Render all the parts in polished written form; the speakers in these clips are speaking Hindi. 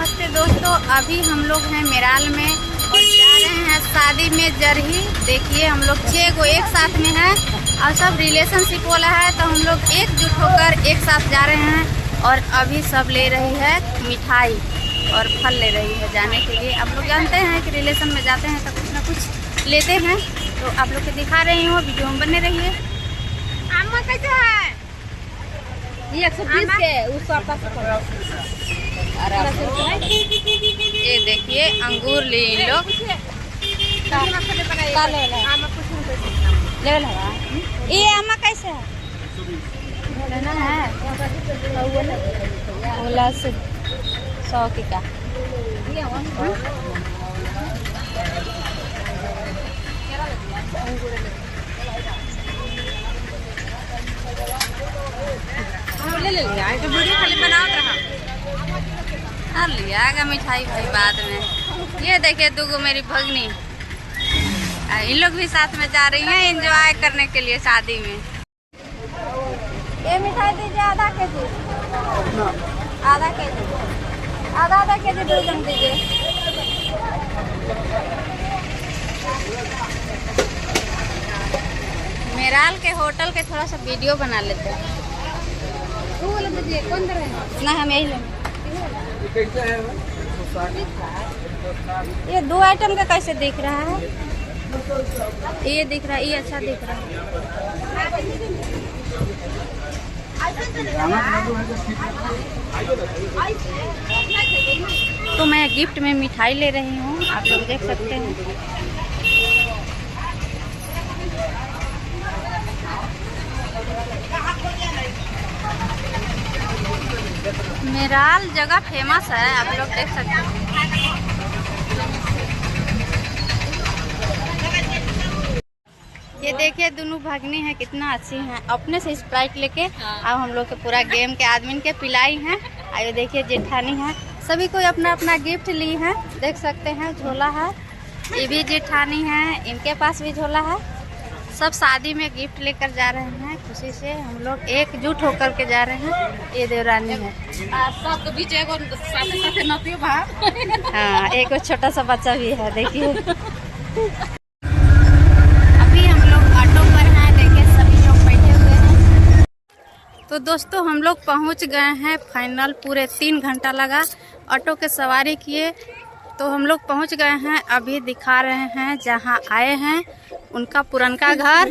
नमस्ते दोस्तों, अभी हम लोग हैं मेराल में और जा रहे हैं शादी में जरही। देखिए हम लोग 6 गो एक साथ में हैं और सब रिलेशनशिप वाला है, तो हम लोग एकजुट होकर एक साथ जा रहे हैं। और अभी सब ले रही है मिठाई और फल ले रही है जाने के लिए। आप लोग जानते हैं कि रिलेशन में जाते हैं तो कुछ ना कुछ लेते हैं, तो आप लोग को दिखा रही हूँ, वीडियो में बने रहिए। आमा कैसे है? 120 के ये देखिए अंगूर ले इन लोग ये आमा कैसे है? लेना है 100 की का। ले लिया तो वीडियो खाली बनाओ रहा। हाँ लिया मिठाई भाई बाद में। ये देखिए दूगो मेरी भगनी, इन लोग भी साथ में जा रही हैं एंजॉय करने के लिए शादी में। ये मिठाई दीजिए आधा केजी, आधा केजी दर्जन दीजिए। मेराल के होटल के थोड़ा सा वीडियो बना लेते हैं। कौन दे ना हम यही लेंगे। ये 2 आइटम का कैसे दिख रहा है? ये दिख रहा है, ये अच्छा दिख रहा है। तो मैं गिफ्ट में मिठाई ले रही हूँ, आप लोग देख सकते हैं। मेराल जगह फेमस है, आप लोग देख सकते हैं। ये देखिए दोनों भगनी हैं कितना अच्छी हैं, अपने से स्प्राइट लेके अब हम लोग के पूरा गेम के आदमी के पिलाई हैं। और ये देखिए जेठानी है, सभी कोई अपना अपना गिफ्ट ली है, देख सकते हैं। झोला है, ये भी जेठानी है, इनके पास भी झोला है। सब शादी में गिफ्ट लेकर जा रहे हैं, खुशी से हम लोग एकजुट होकर के जा रहे हैं। ये देवरानी है, सबके बीच एगो साथे नतियो भाई। हाँ एक छोटा सा बच्चा भी है, देखिए। अभी हम लोग ऑटो पर हैं, देखिए सभी लोग बैठे हुए हैं। तो दोस्तों हम लोग पहुंच गए हैं फाइनल। पूरे 3 घंटा लगा, ऑटो के सवारी किए तो हम लोग पहुंच गए हैं। अभी दिखा रहे हैं जहां आए हैं उनका पुरनका घर,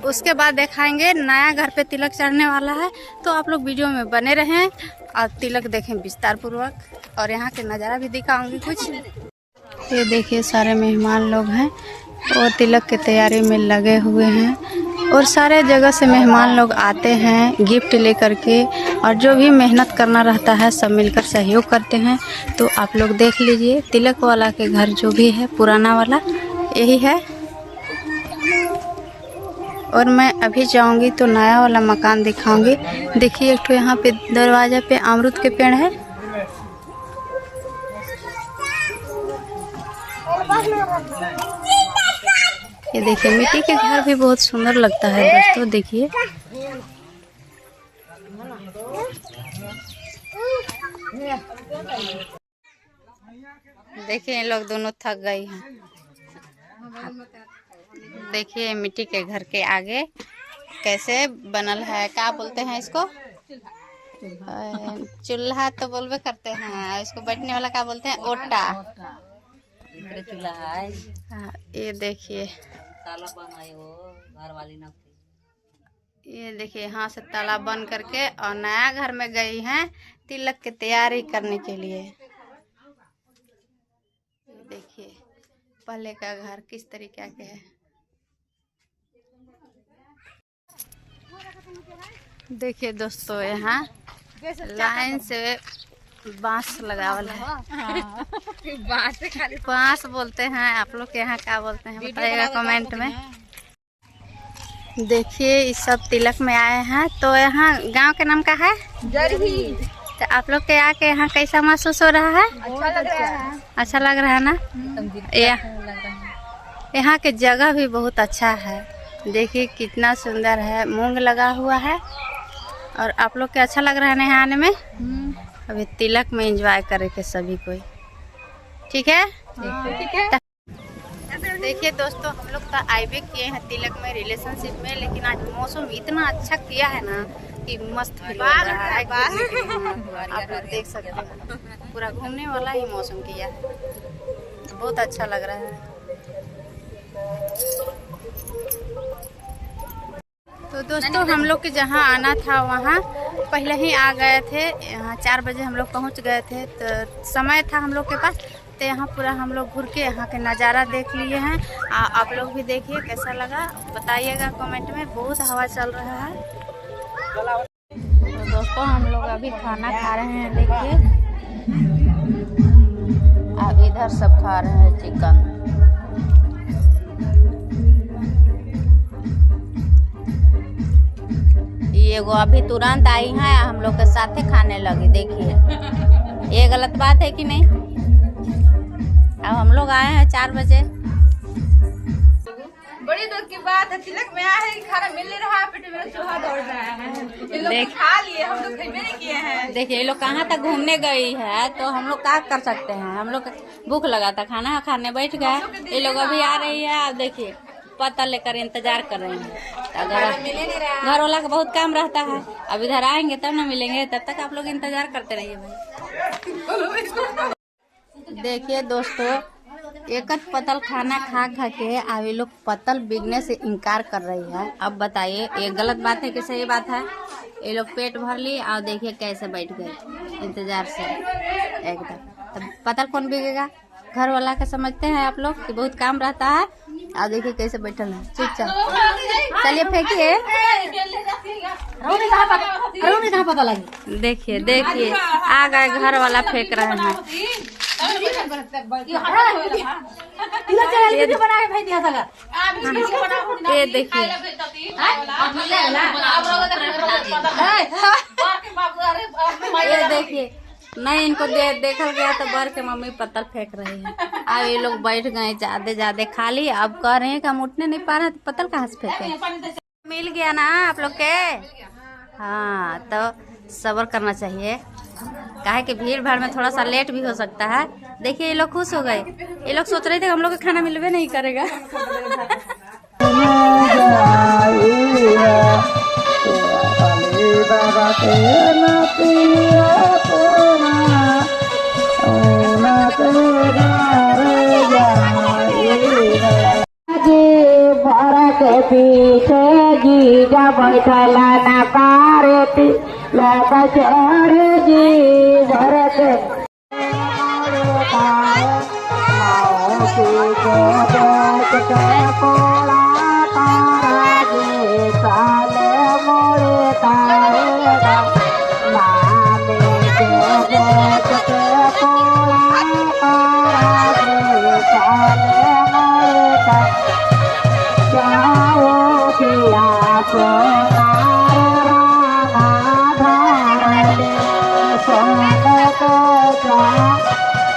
उसके बाद दिखाएंगे नया घर पे तिलक चढ़ने वाला है। तो आप लोग वीडियो में बने रहें और तिलक देखें विस्तार पूर्वक, और यहाँ के नज़ारा भी दिखाऊंगी कुछ। ये देखिए सारे मेहमान लोग हैं और तिलक की तैयारी में लगे हुए हैं, और सारे जगह से मेहमान लोग आते हैं गिफ्ट लेकर के, और जो भी मेहनत करना रहता है सब मिलकर सहयोग करते हैं। तो आप लोग देख लीजिए तिलक वाला के घर जो भी है पुराना वाला यही है। और मैं अभी जाऊंगी तो नया वाला मकान दिखाऊंगी। देखिए एक तो यहाँ पे दरवाजा पे अमरूद के पेड़ है। ये देखिए मिट्टी के घर भी बहुत सुंदर लगता है दोस्तों, देखिए। देखिए इन लोग दोनों थक गई हैं। देखिए मिट्टी के घर के आगे कैसे बनल है, क्या बोलते हैं इसको? चूल्हा तो बोलबे करते हैं, इसको बैठने वाला क्या बोलते हैं? ओटा। चूल्हा है। हाँ ये देखिए ताला बनाए हो घर वाली ना। ये देखिए यहाँ से ताला बंद करके और नया घर में गई हैं तिलक की तैयारी करने के लिए। देखिए पहले का घर किस तरीके के है। देखिए दोस्तों यहाँ लाइन से बांस लगावल है। बांस बोलते हैं, आप लोग के यहाँ क्या बोलते हैं बताइएगा कमेंट में। देखिए इस सब तिलक में आए हैं, तो यहाँ गांव के नाम का है जरही। तो आप लोग के आके यहाँ कैसा महसूस हो रहा है? अच्छा लग रहा है। अच्छा लग रहा है ना? यहाँ के जगह भी बहुत अच्छा है, देखिए कितना सुंदर है, मूंग लगा हुआ है। और आप लोग के अच्छा लग रहा है यहाँ आने में? अभी तिलक में एंजॉय करे के सभी कोई। ठीक है, ठीक है। देखिए दोस्तों, हम लोग तो आईबे किए हैं तिलक में, रिलेशनशिप में, लेकिन आज मौसम इतना अच्छा किया है ना कि मस्त फील हो रहा है। आप लोग देख सकते हैं, पूरा घूमने वाला ही मौसम किया है, बहुत अच्छा लग रहा है। तो दोस्तों, हम लोग के जहाँ आना था वहाँ पहले ही आ गए थे। यहाँ 4 बजे हम लोग पहुँच गए थे, तो समय था हम लोग के पास, तो यहाँ पूरा हम लोग घूर के यहाँ के नज़ारा देख लिए हैं। आप लोग भी देखिए कैसा लगा, बताइएगा कमेंट में। बहुत हवा चल रहा है। तो दोस्तों, हम लोग अभी खाना खा रहे हैं, देखिए। अब इधर सब खा रहे हैं चिकन। ये वो अभी तुरंत आई हैं, हम लोग के साथ ही खाने लगी। देखिए, ये गलत बात है कि नहीं? अब हम लोग आए हैं 4 बजे। बड़ी दुख की बात है, तिलक में आए हैं, खाना मिल नहीं रहा है, पेट में चूहा दौड़ रहा है। ये लोग खा लिए, हम लोग खरीदे नहीं किए हैं। देखिए, ये लोग कहाँ तक घूमने गई है, तो हम लोग क्या कर सकते हैं? हम लोग भूख लगा था, खाना खाने बैठ गए। ये लोग अभी आ रही है। अब देखिए, पता लेकर इंतजार कर रहे हैं। अगर घर वाला का बहुत काम रहता है, अब इधर आएंगे तब ना मिलेंगे, तब तक आप लोग इंतजार करते रहिए भाई। देखिए दोस्तों, एक पतल खाना खा खा के अब ये लोग पतल बिकने से इनकार कर रही है। अब बताइए, ये गलत बात है कि सही बात है? ये लोग पेट भर ली और देखिए कैसे बैठ गए इंतजार से एकदम। तब पतल कौन बिकेगा? घर वाला का समझते हैं आप लोग कि बहुत काम रहता है। और देखिए कैसे बैठल है चुपचाप। चलिए फेंकिए। कहाँ पता लगी? देखिए देखिए, आ गए घर वाला फेंक रहे हैं। ये देखिए, ये देखिए, नहीं इनको देखल गया तो बर के मम्मी पत्थर फेंक रही है। अब ये लोग बैठ गए ज्यादा खा ली। अब कह रहे हैं कि हम उठने नहीं पा रहे, तो पत्थर कहाँ से फेंके? मिल गया ना आप लोग के? हाँ, तो सब्र करना चाहिए, काहे कि भीड़ भाड़ में थोड़ा सा लेट भी हो सकता है। देखिए, ये लोग खुश हो गए। ये लोग सोच रहे थे हम लोग का खाना मिलवे नहीं करेगा। पीछे जीजा बैठला ना पारे लगा चढ़ जी भरत कोला तारा जी साले मोरे तारे नामे के देख के कोला तारा जी साले मोरे तारे जाओ किया सोना धारे सोने को जा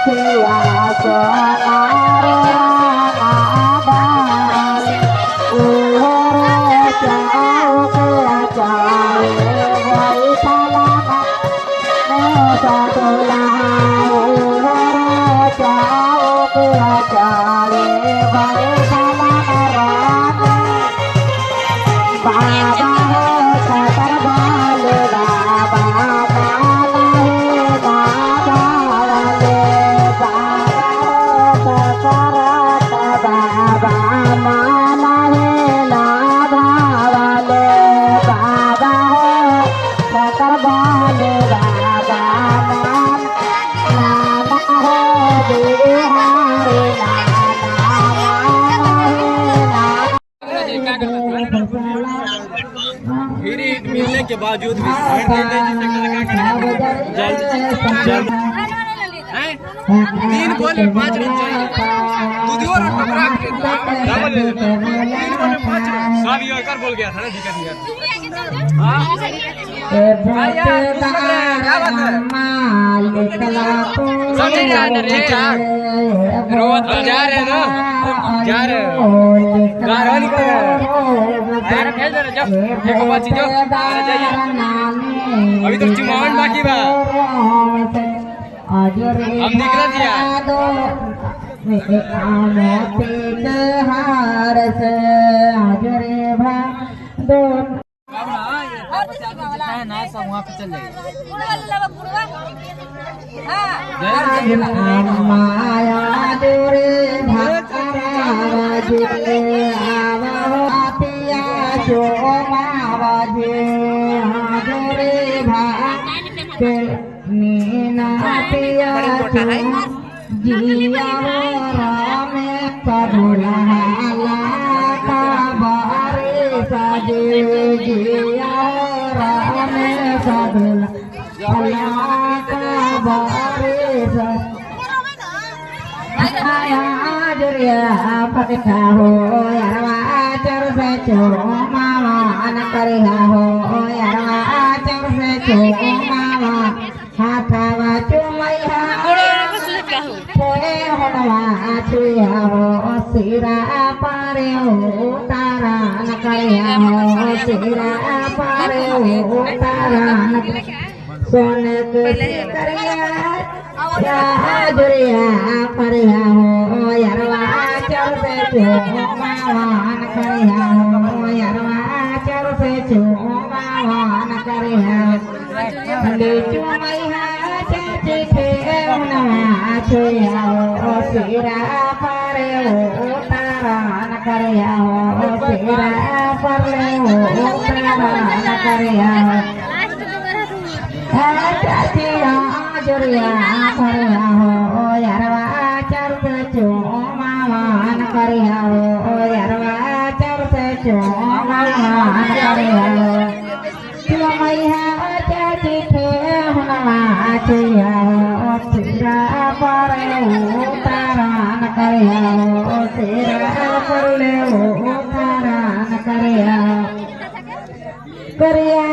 किया सोना धारे उहरे जाओ किया जाए वही सलामा मोसा तोला उहरे जाओ किया जाए वही सलामा बाबा हो सतर बाले बाबा माना है बाबा वाले बाबा हो सतर बाबा माना है लाभा वाले बाबा हो सतर बाले बाबा माना है बिहारी मिलने के बावजूद भी जल्द 3 बॉल में 5 रन चाहिए। दूसरी ओर टकरा के 3 बॉल में 5 रन। सब यॉर्कर बोल गया था ना, दिक्कत हां रोज जा रहे ना, जा रहे गारवानी कर रहे हैं। भेज दो, जब एक बात चीजो जाइए। अभी तो चुमावन बाकी बा। हम निकल दिया। ना सब वहाँ पे चल माया जोरे भाजे आवातिया जो मावाजे जोरे भागे मीना पिया जिया राम करुणा का बारे साजे जिया राम करुणा का बारे आया जुरिया पकता हो यारवा चर से चो मावा न करिया हो यारवा चर से चो मावा हाथावा चुमैया पोए होनवा चुया हो सिरा पारे हो तारा न करिया हो सिरा पारे हो तारा न सोने के करिया या जुरिया परिया हो यारवा चर से चो मावा न करिया हो यारवा चर से चो मावा न करिया ले चुमैया चाची थे होनवा चुया हो सिरा पारे हो तारा न करिया हो सिरा पारे हो तारा न करिया चाचिया जुरिया परिया हो यारवा चर से चो मावा न करिया हो यारवा चर से चो मावा न करिया हो चुमैया चाची थे होनवा चुया हो सिरा पारे हो तारा न करिया हो सिरा पारे हो तारा न करिया करिया।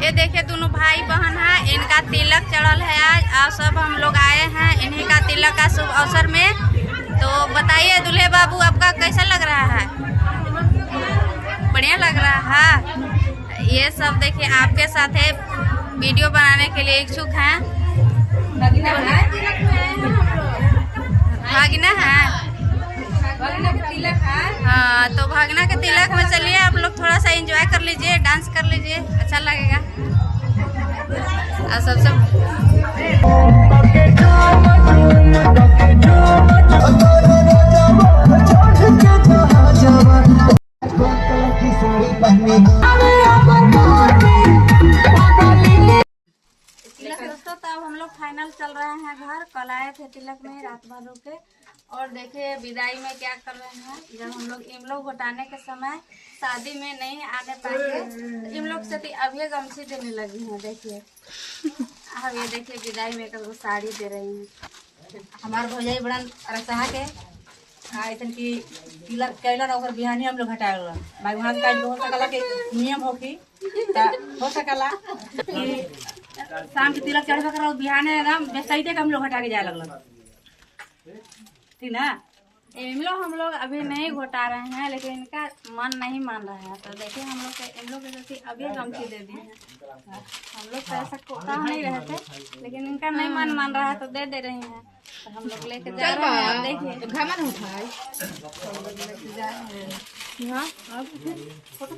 ये देखिए दोनों भाई बहन है, इनका तिलक चढ़ल है आज और सब हम लोग आए हैं इन्हीं का तिलक का शुभ अवसर में। तो बताइए दूल्हे बाबू आपका कैसा लग रहा है? बढ़िया लग रहा है। ये सब देखिए आपके साथ है वीडियो बनाने के लिए इच्छुक हैं। भागना है हाँ, तो भागना के तिलक में चलिए आप लोग थोड़ा सा एंजॉय कर लीजिए, डांस कर लीजिए, अच्छा लगेगा। और सबसे दोस्तों तो अब हम लोग फाइनल चल रहे हैं घर। कल आए थे तिलक में, रात भर रुके और देखिए विदाई में क्या कर रहे हैं। जब हम लोग इम लोग घटाने के समय शादी में नहीं आने पाएंगे तो इम लोग से अभी गमछी देने लगी हैं। देखिए अब ये देखिए विदाई में कल साड़ी दे रही हैं। हमारे भौजाई बड़ा रसहा के ऐसा कि तिलक कैलन और बिहानी हम लोग हटाए भगवान का हो सकला के नियम हो कि हो सकला कि शाम के तिलक चढ़वा कर बिहाने एकदम बेसैते के हम लोग हटा के जाए लगल ठीक ना। इन लोग हम लोग अभी नहीं घोटा रहे हैं लेकिन इनका मन नहीं मान रहा है। तो देखिए हम लोग इन लोग के जैसे अभी गमछी दे दी है। हम लोग तो ऐसा कोता नहीं रहे थे लेकिन इनका नहीं मन मान रहा है तो दे रही हैं। तो हम लोग लेके जा रहे हैं। देखिए घमन उठाए हाँ फोटो